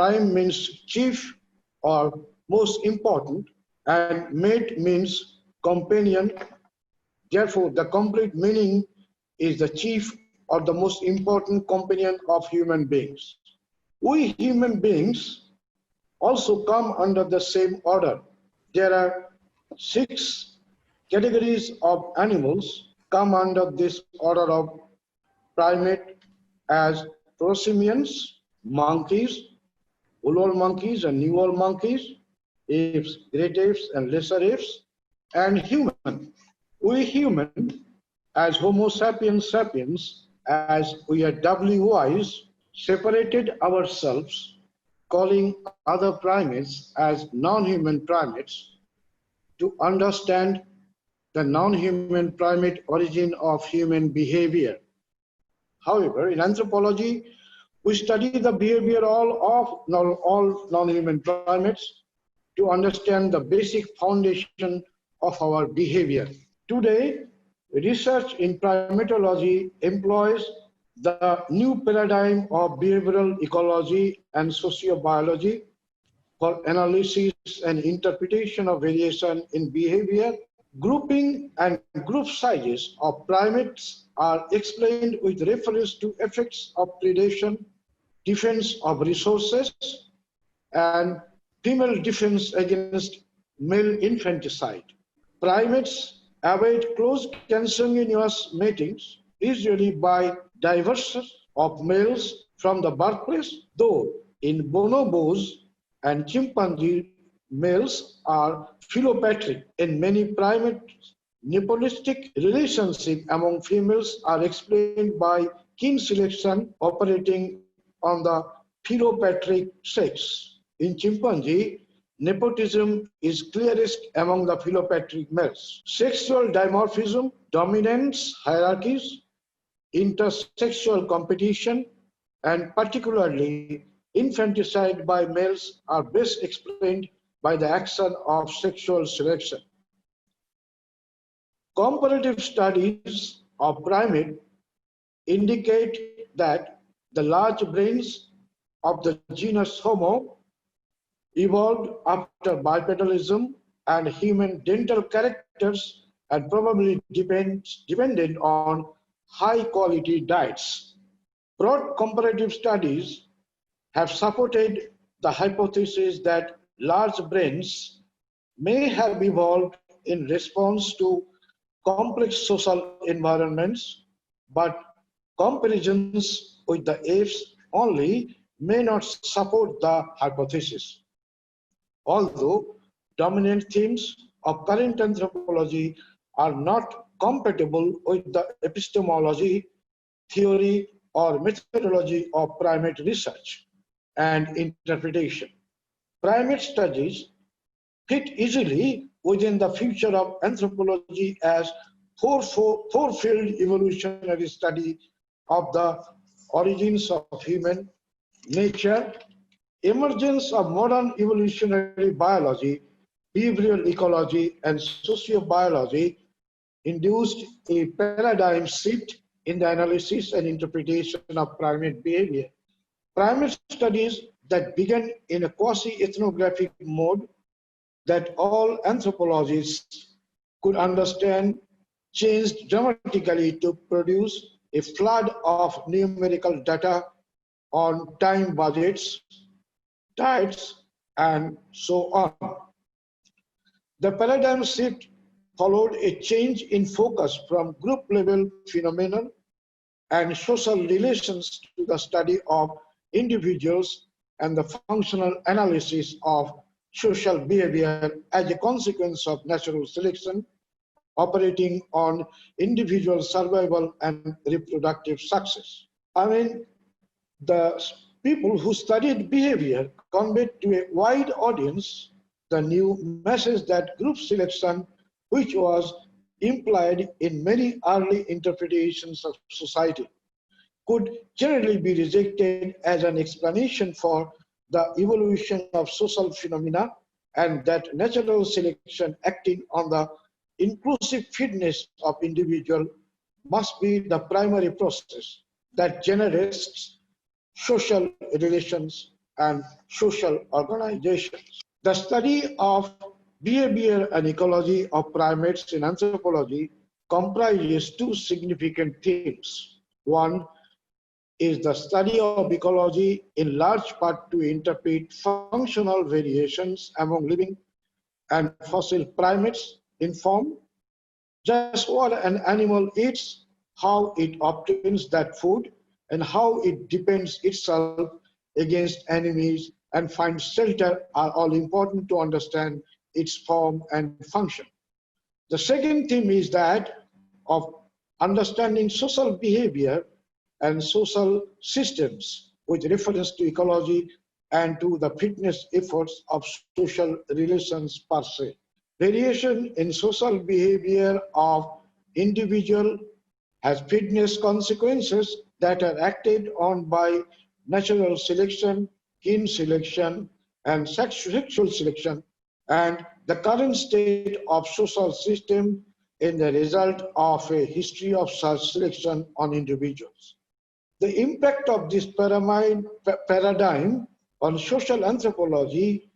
Prime means chief or most important, and mate means companion. Therefore, the complete meaning is the chief or the most important companion of human beings. We human beings also come under the same order. There are 6 categories of animals come under this order of primate as prosimians, monkeys, old monkeys and new old monkeys, apes, great apes and lesser apes, and human. We human as Homo sapiens sapiens, as we are doubly wise, separated ourselves, calling other primates as non-human primates, to understand the non-human primate origin of human behavior. However, in anthropology, we study the behavior of all non-human primates to understand the basic foundation of our behavior. Today, research in primatology employs the new paradigm of behavioral ecology and sociobiology for analysis and interpretation of variation in behavior. Grouping and group sizes of primates are explained with reference to effects of predation, defense of resources, and female defense against male infanticide. Primates avoid close consanguineous matings, usually by diversion of males from the birthplace, though in bonobos and chimpanzee, males are philopatric. In many primates, nepotistic relationships among females are explained by kin selection operating on the philopatric sex. In chimpanzee, nepotism is clearest among the philopatric males. Sexual dimorphism, dominance hierarchies, intersexual competition, and particularly infanticide by males are best explained by the action of sexual selection. Comparative studies of primate indicate that the large brains of the genus Homo evolved after bipedalism, and human dental characters and probably depended on high quality diets. Broad comparative studies have supported the hypothesis that large brains may have evolved in response to complex social environments, but comparisons with the apes only may not support the hypothesis. Although dominant themes of current anthropology are not compatible with the epistemology, theory, or methodology of primate research and interpretation. Primate studies fit easily within the future of anthropology as four-field evolutionary study of the origins of human nature, emergence of modern evolutionary biology, behavioral ecology, and sociobiology induced a paradigm shift in the analysis and interpretation of primate behavior. Primate studies that began in a quasi-ethnographic mode that all anthropologists could understand changed dramatically to produce a flood of numerical data on time budgets, diets, and so on. The paradigm shift followed a change in focus from group-level phenomena and social relations to the study of individuals and the functional analysis of social behavior as a consequence of natural selection operating on individual survival and reproductive success. I mean, the people who studied behavior conveyed to a wide audience the new message that group selection, which was implied in many early interpretations of society, could generally be rejected as an explanation for the evolution of social phenomena, and that natural selection acting on the inclusive fitness of individual must be the primary process that generates social relations and social organizations. The study of behavior and ecology of primates in anthropology comprises two significant themes. One is the study of ecology in large part to interpret functional variations among living and fossil primates in form, just what an animal eats, how it obtains that food, and how it defends itself against enemies and finds shelter are all important to understand its form and function. The second theme is that of understanding social behavior and social systems with reference to ecology and to the fitness efforts of social relations per se. Variation in social behavior of individual has fitness consequences that are acted on by natural selection, kin selection, and sexual selection, and the current state of social system in the result of a history of such selection on individuals. The impact of this paradigm on social anthropology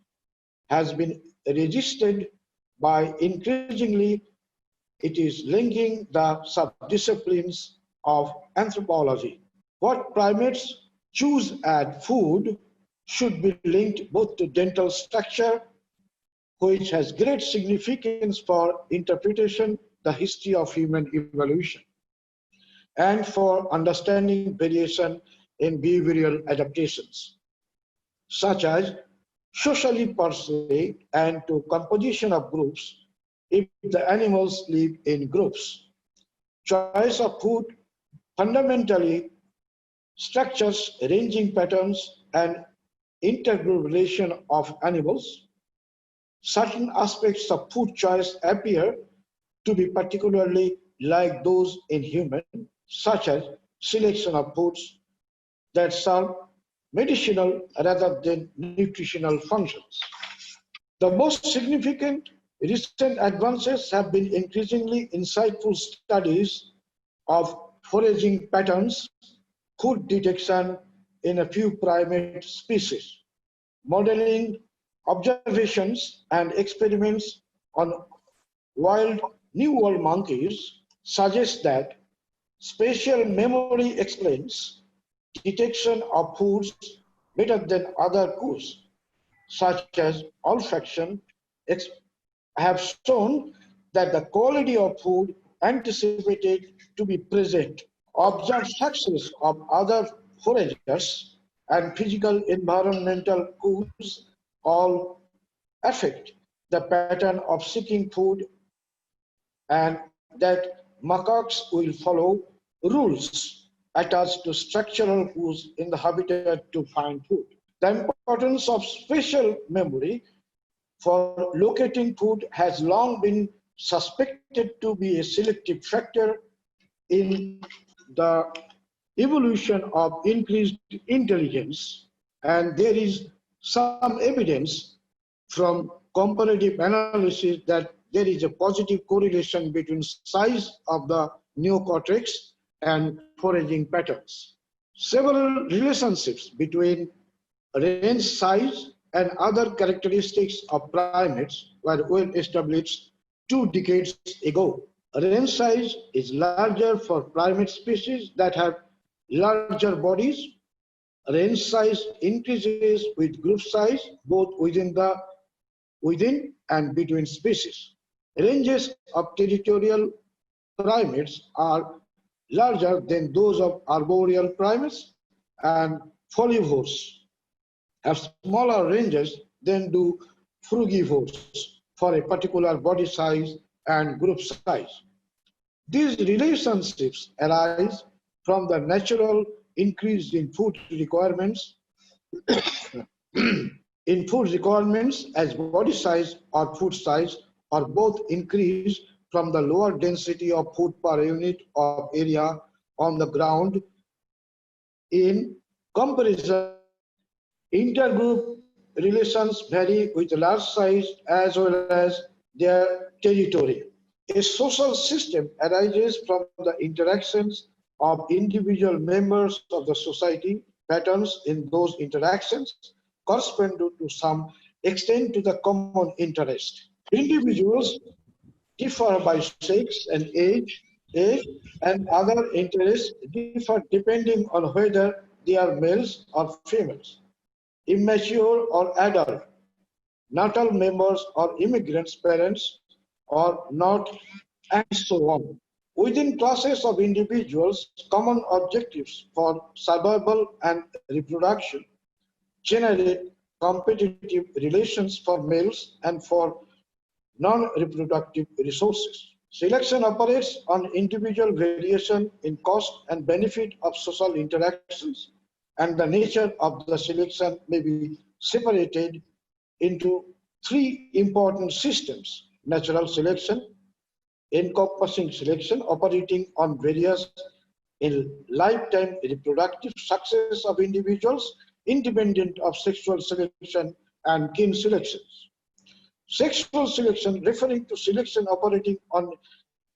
has been registered by increasingly it is linking the subdisciplines of anthropology. What primates choose as food should be linked both to dental structure, which has great significance for interpretation the history of human evolution, and for understanding variation in behavioral adaptations, such as socially per se and to composition of groups if the animals live in groups. Choice of food fundamentally structures ranging patterns and intergroup relation of animals. Certain aspects of food choice appear to be particularly like those in human, such as selection of foods that serve medicinal rather than nutritional functions. The most significant recent advances have been increasingly insightful studies of foraging patterns, food detection in a few primate species, modeling observations and experiments on New World monkeys suggest that spatial memory explains detection of foods better than other cues, such as olfaction, have shown that the quality of food anticipated to be present. Observed success of other foragers and physical environmental cues all affect the pattern of seeking food, and that macaques will follow rules attached to structural cues in the habitat to find food. The importance of spatial memory for locating food has long been suspected to be a selective factor in the evolution of increased intelligence, and there is some evidence from comparative analysis that there is a positive correlation between size of the neocortex and foraging patterns. Several relationships between range size and other characteristics of primates were well established 2 decades ago. Range size is larger for primate species that have larger bodies. Range size increases with group size both within and between species. Ranges of territorial primates are larger than those of arboreal primates, and folivores have smaller ranges than do frugivores for a particular body size and group size. These relationships arise from the natural increase in food requirements as body size or food size or both increase from the lower density of food per unit of area on the ground. In comparison, intergroup relations vary with large size as well as their territory. A social system arises from the interactions of individual members of the society, patterns in those interactions, correspond to some extent to the common interest. Individuals differ by sex and age and other interests differ depending on whether they are males or females, immature or adult, natal members or immigrants' parents or not, and so on. Within classes of individuals, common objectives for survival and reproduction generate competitive relations for males and for non-reproductive resources. Selection operates on individual variation in cost and benefit of social interactions, and the nature of the selection may be separated into three important systems: natural selection, encompassing selection operating on various in lifetime reproductive success of individuals independent of sexual selection, and kin selections. Sexual selection referring to selection operating on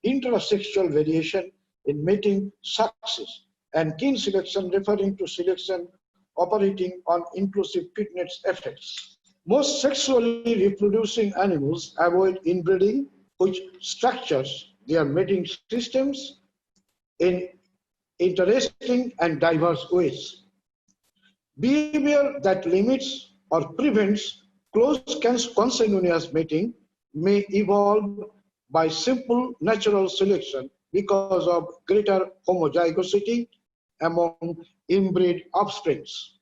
intersexual variation in mating success, and kin selection referring to selection operating on inclusive fitness effects. Most sexually reproducing animals avoid inbreeding, which structures their mating systems in interesting and diverse ways. Behavior that limits or prevents close consanguineous mating may evolve by simple natural selection because of greater homozygosity among inbred offsprings,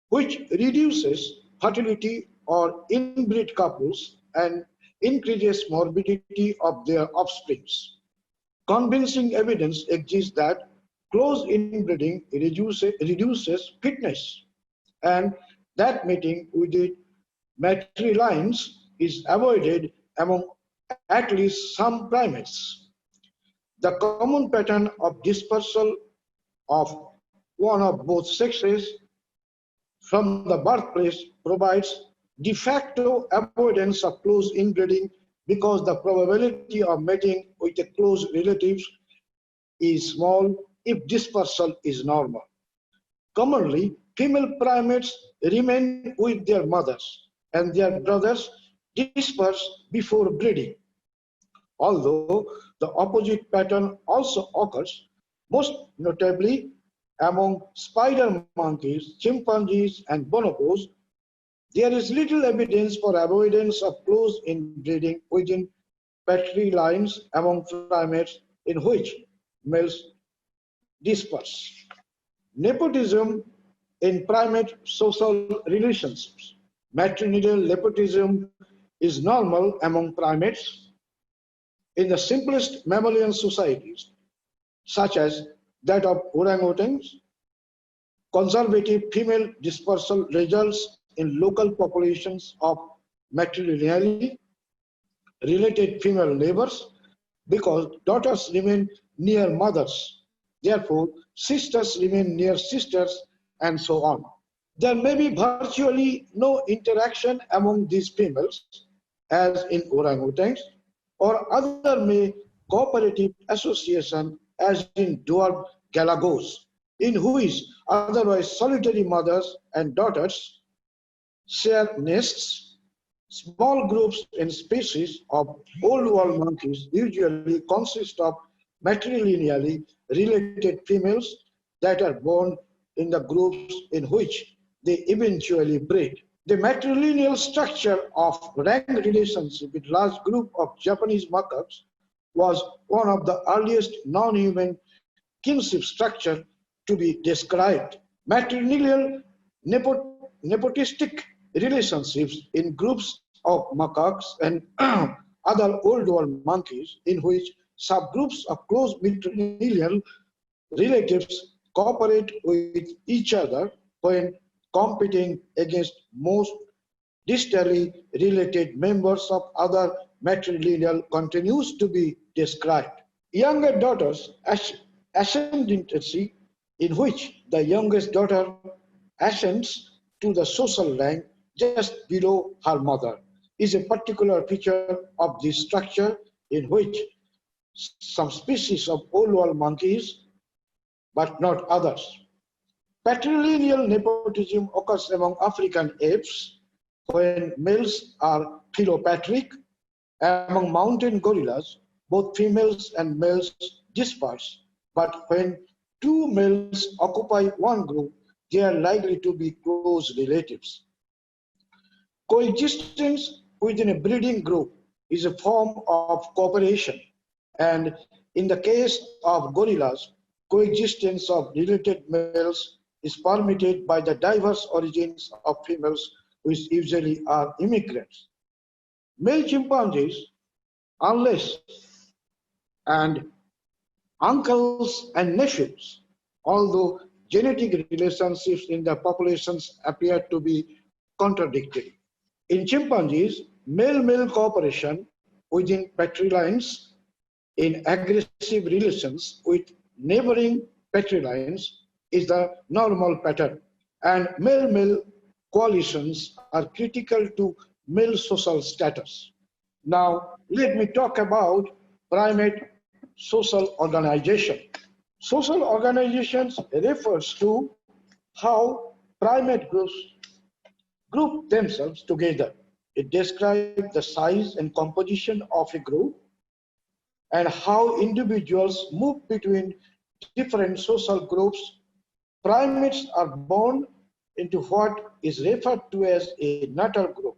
which reduces fertility or inbred couples and increases morbidity of their offsprings. Convincing evidence exists that close inbreeding reduces fitness, and that mating with the matrilines is avoided among at least some primates. The common pattern of dispersal of one of both sexes from the birthplace provides de facto avoidance of close inbreeding because the probability of mating with a close relative is small if dispersal is normal. Commonly, female primates remain with their mothers and their brothers disperse before breeding. Although the opposite pattern also occurs, most notably among spider monkeys, chimpanzees, and bonobos, there is little evidence for avoidance of close inbreeding within patrilines among primates in which males disperse. Nepotism in primate social relationships. Matrilineal nepotism is normal among primates in the simplest mammalian societies, such as that of orangutans. Conservative female dispersal results in local populations of matrilineally related female neighbors because daughters remain near mothers. Therefore, sisters remain near sisters, and so on. There may be virtually no interaction among these females, as in orangutans, or other may cooperative association, as in dwarf galagos, in which otherwise solitary mothers and daughters share nests. Small groups in species of old world monkeys usually consist of matrilineally related females that are born in the groups in which they eventually breed. The matrilineal structure of rank relationship with large group of Japanese macaques was one of the earliest non-human kinship structure to be described. Matrilineal nepotistic relationships in groups of macaques and other old world monkeys in which subgroups of close matrilineal relatives cooperate with each other when competing against most distally related members of other matrilineal continues to be described. Younger daughters ascendancy in which the youngest daughter ascends to the social rank just below her mother is a particular feature of this structure in which some species of old world monkeys, but not others. Patrilineal nepotism occurs among African apes when males are philopatric. Among mountain gorillas, both females and males disperse, but when two males occupy one group, they are likely to be close relatives. Coexistence within a breeding group is a form of cooperation, and in the case of gorillas, coexistence of related males is permitted by the diverse origins of females, which usually are immigrants. Male chimpanzees, unless and uncles and nephews, although genetic relationships in the populations appear to be contradictory. In chimpanzees, male-male cooperation within patrilines in aggressive relations with neighboring patrilines is the normal pattern, and male-male coalitions are critical to male social status. Now, let me talk about primate social organization. Social organizations refers to how primate groups group themselves together. It describes the size and composition of a group and how individuals move between different social groups. Primates are born into what is referred to as a natal group.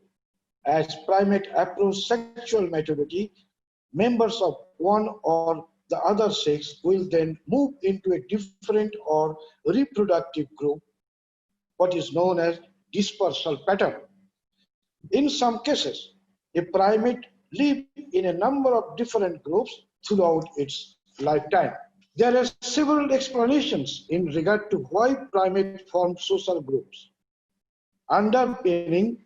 As primates approach sexual maturity, members of one or the other sex will then move into a different or reproductive group, what is known as dispersal pattern. In some cases, a primate lives in a number of different groups throughout its lifetime. There are several explanations in regard to why primates form social groups. Underpinning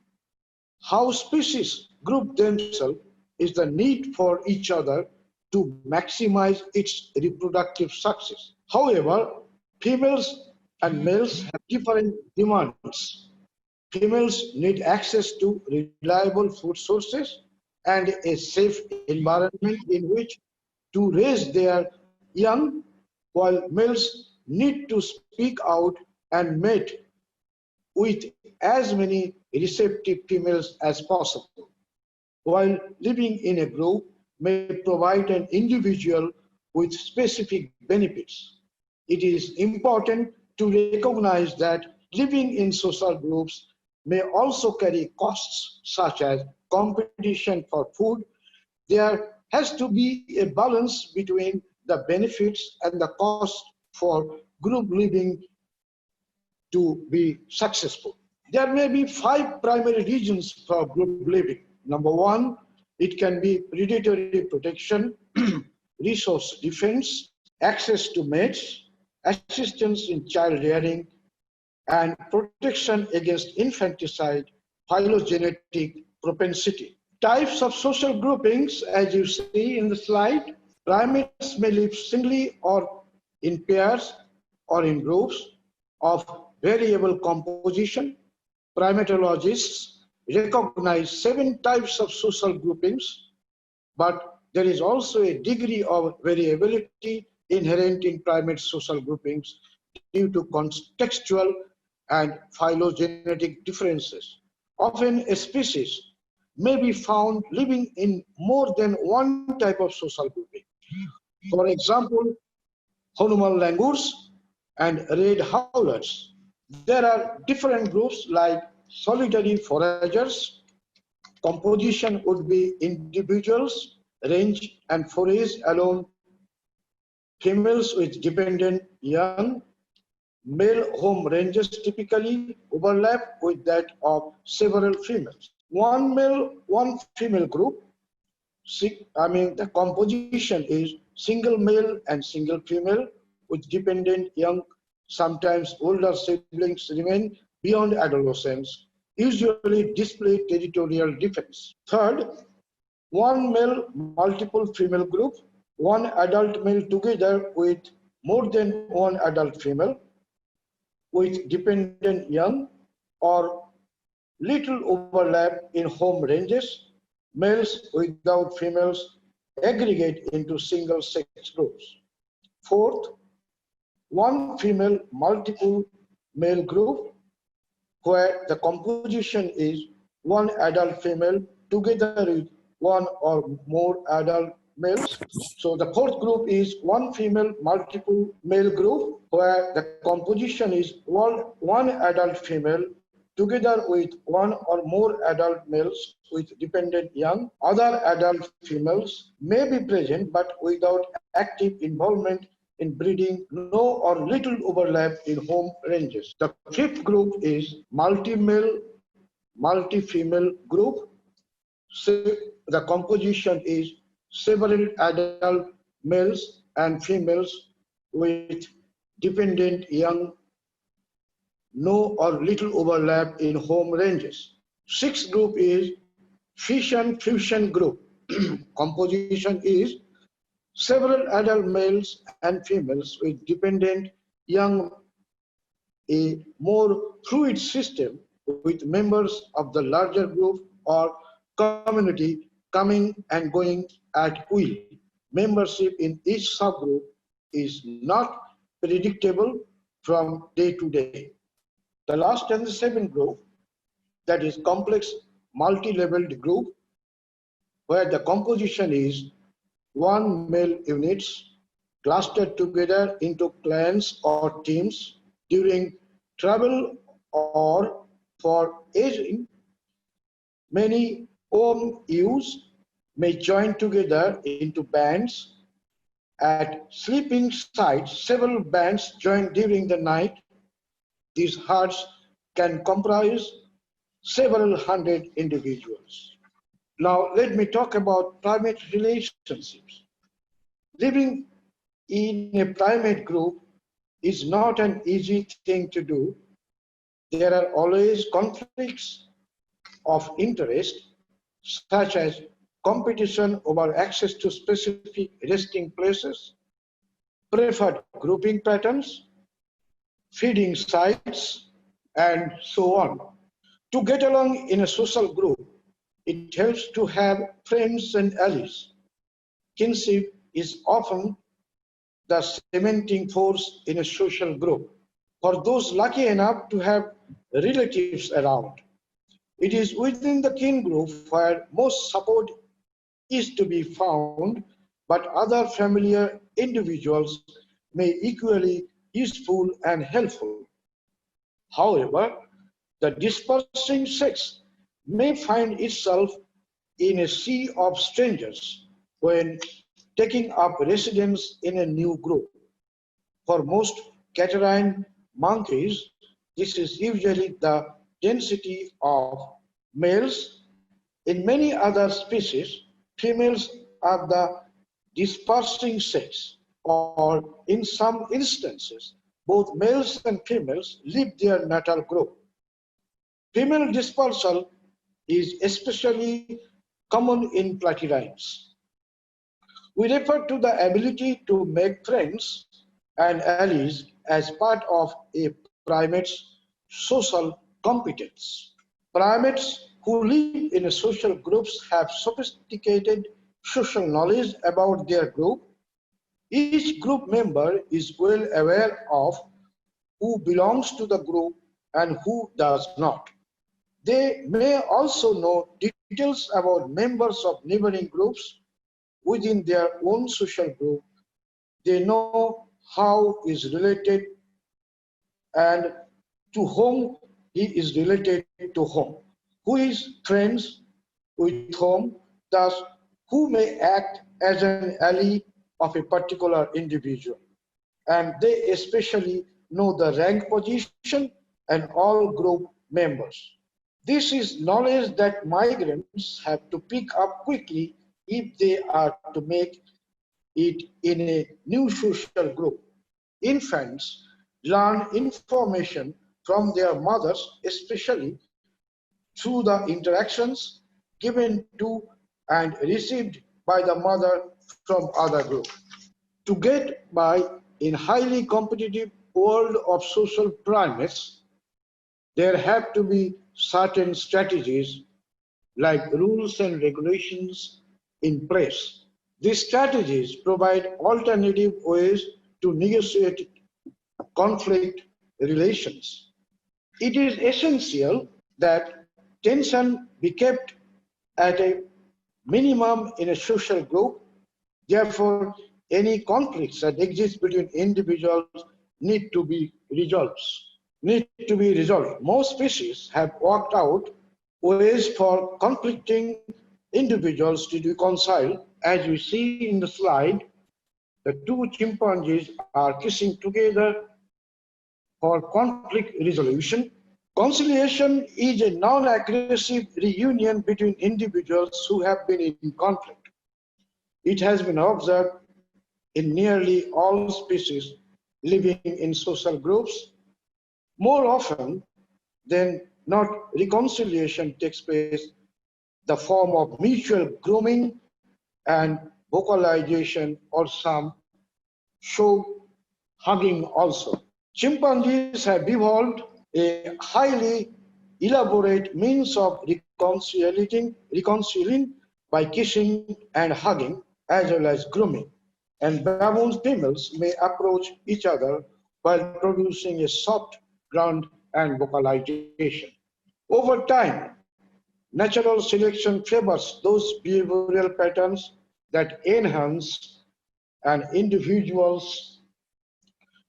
how species group themselves is the need for each other to maximize its reproductive success. However, females and males have different demands. Females need access to reliable food sources and a safe environment in which to raise their young, while males need to speak out and mate with as many receptive females as possible. While living in a group may provide an individual with specific benefits, it is important to recognize that living in social groups may also carry costs such as competition for food. There has to be a balance between the benefits and the cost for group living to be successful. There may be 5 primary reasons for group living. Number 1, it can be predatory protection, resource defense, access to mates, assistance in child rearing, and protection against infanticide, phylogenetic propensity. Types of social groupings, as you see in the slide, primates may live singly or in pairs or in groups of variable composition. Primatologists recognize 7 types of social groupings, but there is also a degree of variability inherent in primate social groupings due to contextual and phylogenetic differences. Often a species may be found living in more than one type of social grouping. For example, hormonal langurs and red howlers. There are different groups like solitary foragers. Composition would be individuals, range and forage alone, females with dependent young. Male home ranges typically overlap with that of several females. One male, one female group, the composition is single male and single female with dependent young. Sometimes older siblings remain beyond adolescence, usually display territorial defense. Third, one male, multiple female group, one adult male together with more than one adult female, with dependent young or little overlap in home ranges. Males without females aggregate into single sex groups. Fourth, one female, multiple male group, where the composition is one adult female together with one or more adult males. So the fourth group is one female, multiple male group, where the composition is one adult female together with one or more adult males with dependent young. Other adult females may be present but without active involvement in breeding, no or little overlap in home ranges. The fifth group is multi-male, multi-female group. So the composition is several adult males and females with dependent young, no or little overlap in home ranges. Sixth group is fission-fusion group. Composition is several adult males and females with dependent young, a more fluid system with members of the larger group or community coming and going at will. Membership in each subgroup is not predictable from day to day. The last and the seventh group, that is complex multi-leveled group, where the composition is one male units clustered together into clans or teams during travel or for aging. Many OMUs may join together into bands. At sleeping sites, several bands join during the night. These herds can comprise several hundred individuals. Now let me talk about primate relationships. Living in a primate group is not an easy thing to do. There are always conflicts of interest, such as competition over access to specific resting places, preferred grouping patterns, feeding sites, and so on. To get along in a social group, it helps to have friends and allies. Kinship is often the cementing force in a social group. For those lucky enough to have relatives around, it is within the kin group where most support is to be found, but other familiar individuals may equally useful and helpful. However, the dispersing sex may find itself in a sea of strangers when taking up residence in a new group. For most catarrhine monkeys, this is usually the density of males. In many other species, females are the dispersing sex, or in some instances, both males and females leave their natal group. Female dispersal is especially common in platyrhines. We refer to the ability to make friends and allies as part of a primate's social competence. Primates who live in social groups have sophisticated social knowledge about their group. Each group member is well aware of who belongs to the group and who does not. They may also know details about members of neighboring groups within their own social group. They know how is related and to whom he is related to whom, who is friends with whom, thus who may act as an ally of a particular individual. And they especially know the rank position and all group members. This is knowledge that migrants have to pick up quickly if they are to make it in a new social group. Infants learn information from their mothers, especially through the interactions given to and received by the mother from other groups. To get by in highly competitive world of social primates, there have to be certain strategies like rules and regulations in place. These strategies provide alternative ways to negotiate conflict relations. It is essential that tension be kept at a minimum in a social group. Therefore, any conflicts that exist between individuals need to be resolved. Most species have worked out ways for conflicting individuals to reconcile. As we see in the slide, the two chimpanzees are kissing together for conflict resolution. Conciliation is a non-aggressive reunion between individuals who have been in conflict. It has been observed in nearly all species living in social groups. More often than not, reconciliation takes place the form of mutual grooming and vocalization, or some show hugging also. Chimpanzees have evolved a highly elaborate means of reconciling by kissing and hugging, as well as grooming. And baboon females may approach each other while producing a soft ground and vocalization. Over time, natural selection favors those behavioral patterns that enhance an individual's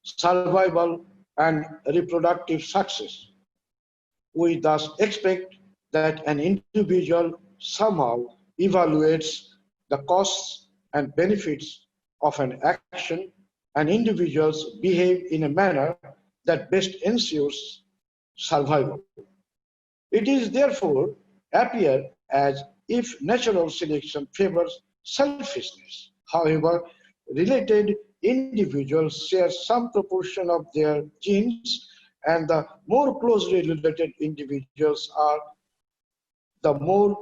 survival and reproductive success. We thus expect that an individual somehow evaluates the costs and benefits of an action, and individuals behave in a manner that best ensures survival. It is therefore appear as if natural selection favors selfishness. However, related individuals share some proportion of their genes, and the more closely related individuals are, the more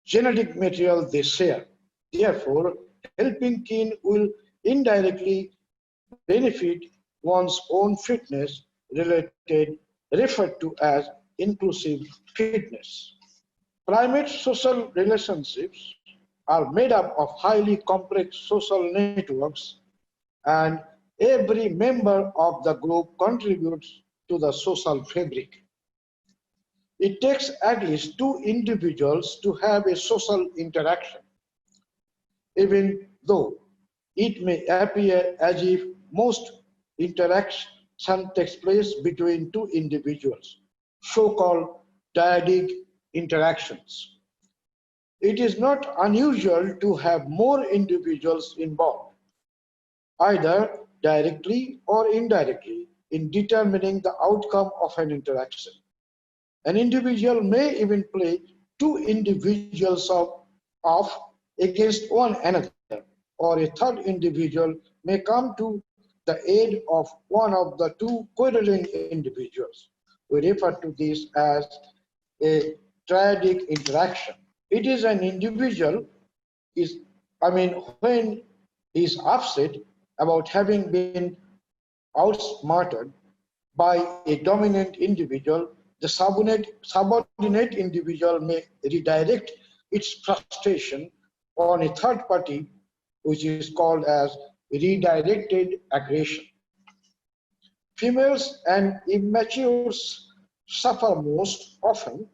genetic material they share. Therefore, helping kin will indirectly benefit one's own fitness, referred to as inclusive fitness. Primate social relationships are made up of highly complex social networks, and every member of the group contributes to the social fabric. It takes at least two individuals to have a social interaction, even though it may appear as if most interaction takes place between two individuals, so-called dyadic interactions. It is not unusual to have more individuals involved, either directly or indirectly, in determining the outcome of an interaction. An individual may even play two individuals off against one another, or a third individual may come to the aid of one of the two quarreling individuals. We refer to this as a triadic interaction. It is an individual when he is upset about having been outsmarted by a dominant individual, the subordinate individual may redirect its frustration on a third party, which is called as redirected aggression. Females and immatures suffer most often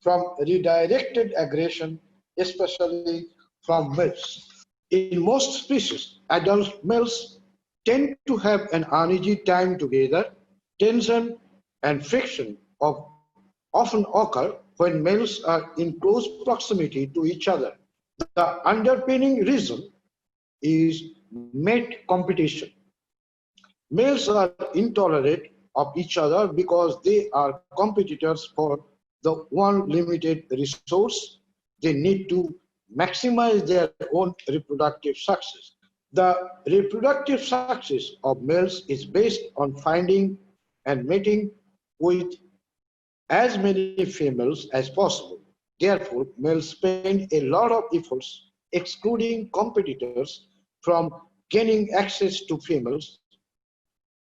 from redirected aggression, especially from males. In most species, adult males tend to have an uneasy time together. Tension and friction often occur when males are in close proximity to each other. The underpinning reason is mate competition. Males are intolerant of each other because they are competitors for the one limited resource. They need to maximize their own reproductive success. The reproductive success of males is based on finding and mating with as many females as possible. Therefore, males spend a lot of efforts excluding competitors from gaining access to females.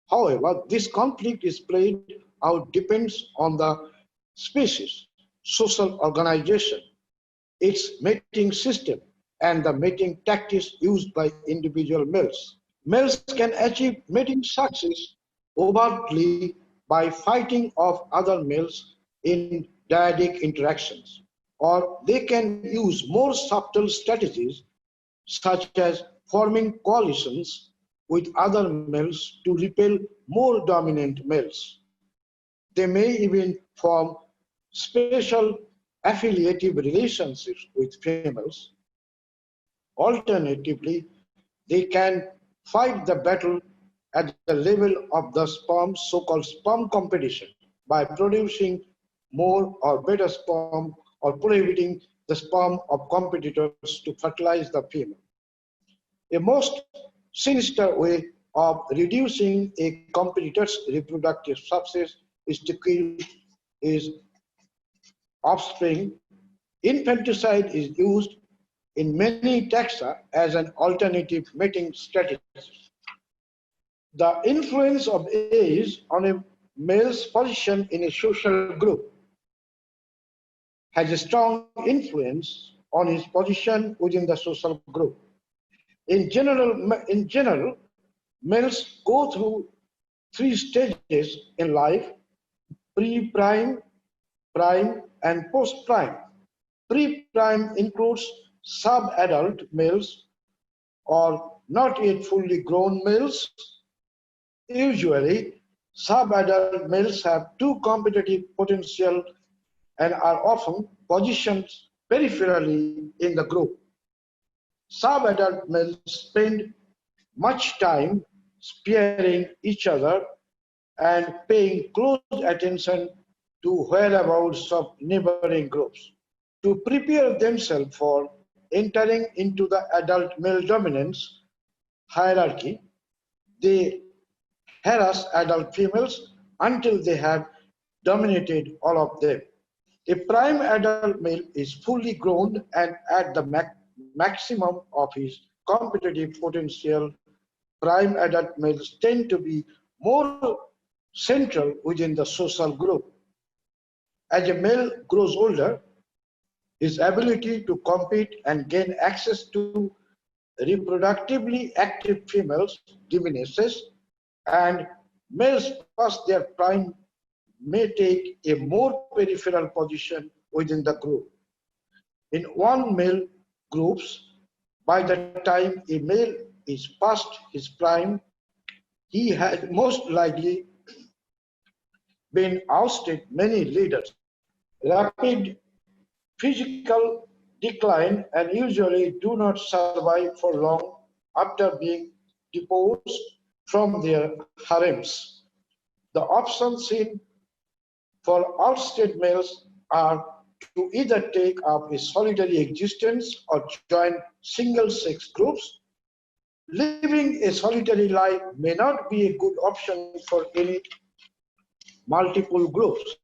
However, this conflict is played out depends on the species, social organization, its mating system, and the mating tactics used by individual males. Males can achieve mating success overtly by fighting off other males in dyadic interactions, or they can use more subtle strategies such as forming coalitions with other males to repel more dominant males. They may even form special affiliative relationships with females. Alternatively, they can fight the battle at the level of the sperm, so-called sperm competition, by producing more or better sperm or prohibiting the sperm of competitors to fertilize the female. A most sinister way of reducing a competitor's reproductive success is to kill his offspring. Infanticide is used in many taxa as an alternative mating strategy. The influence of age on a male's position in a social group has a strong influence on his position within the social group. In general, males go through three stages in life: pre-prime, prime, and post-prime. Pre-prime includes sub-adult males or not yet fully grown males. Usually, sub-adult males have two competitive potential and are often positioned peripherally in the group. Sub-adult males spend much time sparing each other and paying close attention to whereabouts of neighboring groups. To prepare themselves for entering into the adult male dominance hierarchy, they harass adult females until they have dominated all of them. A prime adult male is fully grown and at the maximum of his competitive potential. Prime adult males tend to be more central within the social group. As a male grows older, his ability to compete and gain access to reproductively active females diminishes, and males past their prime may take a more peripheral position within the group. In one male groups, by the time a male is past his prime, he has most likely been ousted many leaders. Rapid physical decline and usually do not survive for long after being deposed from their harems. The options seen for ousted males are to either take up a solitary existence or join single-sex groups. Living a solitary life may not be a good option for any multiple groups.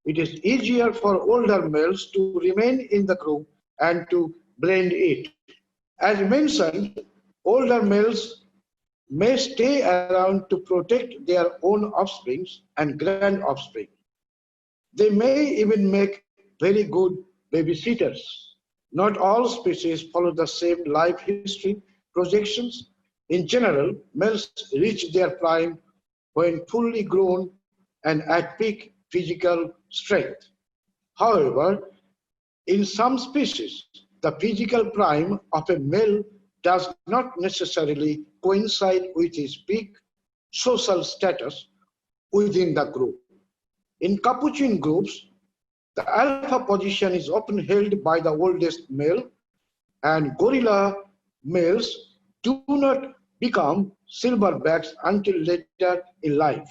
It is easier for older males to remain in the group and to blend it. As mentioned, older males may stay around to protect their own offspring and grand offspring. They may even make very good babysitters. Not all species follow the same life history projections. In general, males reach their prime when fully grown and at peak physical strength. However, in some species, the physical prime of a male does not necessarily coincide with his peak social status within the group. In capuchin groups, the alpha position is often held by the oldest male, and gorilla males do not become silverbacks until later in life.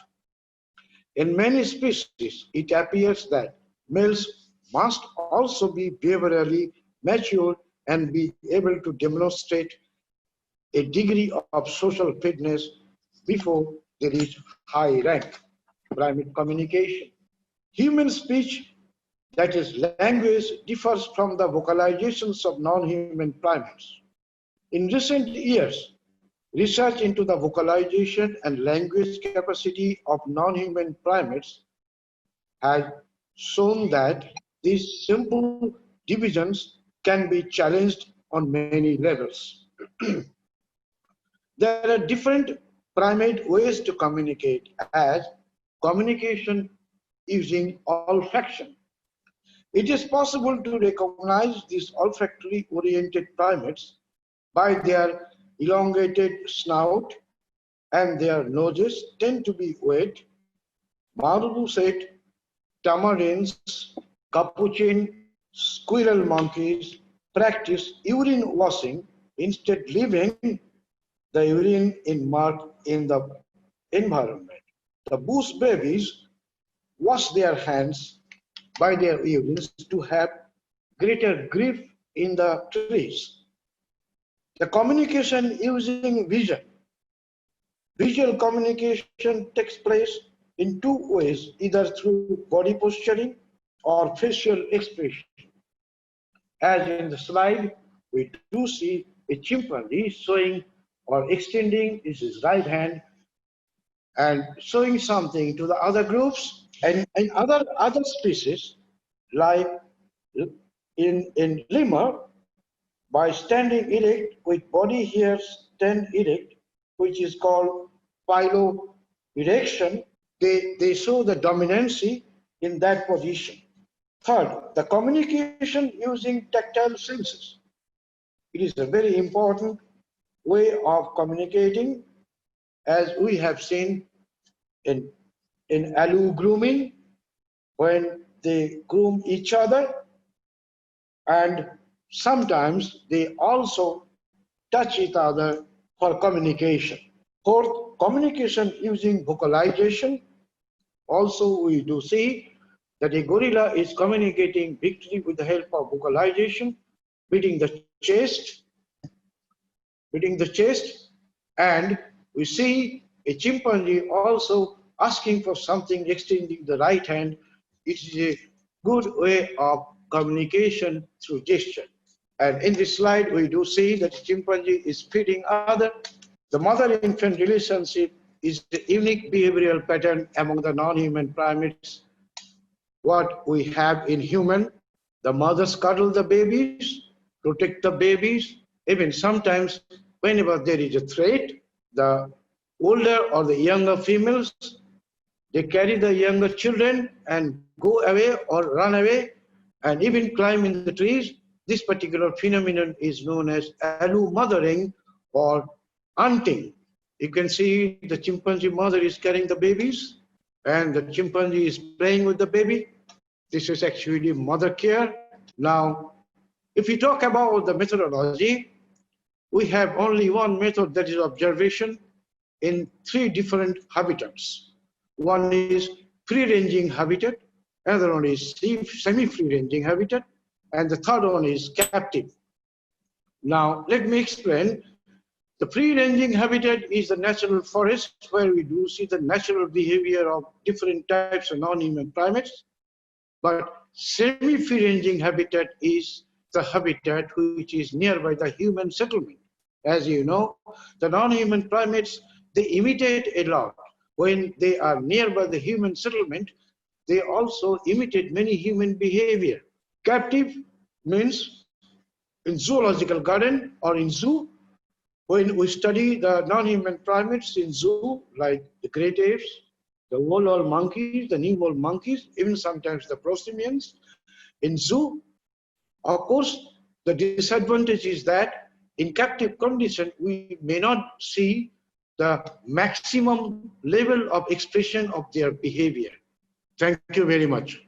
In many species, it appears that males must also be behaviorally mature and be able to demonstrate a degree of social fitness before they reach high rank. Primate communication. Human speech, that is language, differs from the vocalizations of non-human primates. In recent years, research into the vocalization and language capacity of non-human primates has shown that these simple divisions can be challenged on many levels. There are different primate ways to communicate, as communication using olfaction. It is possible to recognize these olfactory-oriented primates by their elongated snout, and their noses tend to be wet. Marmoset, tamarins, capuchin, squirrel monkeys practice urine washing, instead leaving the urine in mark in the environment. The bush babies wash their hands by their urines to have greater grip in the trees. The communication using vision. Visual communication takes place in two ways, either through body posturing or facial expression. As in the slide, we do see a chimpanzee showing or extending his right hand and showing something to the other groups. And in other species, like in lemur, by standing erect with body hairs stand erect, which is called philo-erection, they show the dominancy in that position. Third, the communication using tactile senses. It is a very important way of communicating, as we have seen in alu grooming, when they groom each other, and sometimes they also touch each other for communication. Fourth, communication using vocalization. Also, we do see that a gorilla is communicating victory with the help of vocalization, beating the chest, and we see a chimpanzee also asking for something, extending the right hand. It is a good way of communication through gesture. And in this slide, we do see that the chimpanzee is feeding other. The mother-infant relationship is the unique behavioral pattern among the non-human primates. What we have in human, the mothers cuddle the babies, protect the babies. Even sometimes, whenever there is a threat, the older or the younger females, they carry the younger children and go away or run away and even climb in the trees. This particular phenomenon is known as alu mothering or hunting. You can see the chimpanzee mother is carrying the babies and the chimpanzee is playing with the baby. This is actually mother care. Now, if we talk about the methodology, we have only one method, that is observation in 3 different habitats. One is free-ranging habitat, another one is semi-free-ranging habitat, and the third one is captive. Now, let me explain. The free-ranging habitat is the natural forest where we do see the natural behavior of different types of non-human primates. But semi-free-ranging habitat is the habitat which is nearby the human settlement. As you know, the non-human primates, they imitate a lot. When they are nearby the human settlement, they also imitate many human behavior. Captive means in zoological garden or in zoo. When we study the non-human primates in zoo, like the great apes, the woolly monkeys, the new monkeys, even sometimes the prosimians, in zoo, of course, the disadvantage is that in captive condition, we may not see the maximum level of expression of their behavior. Thank you very much.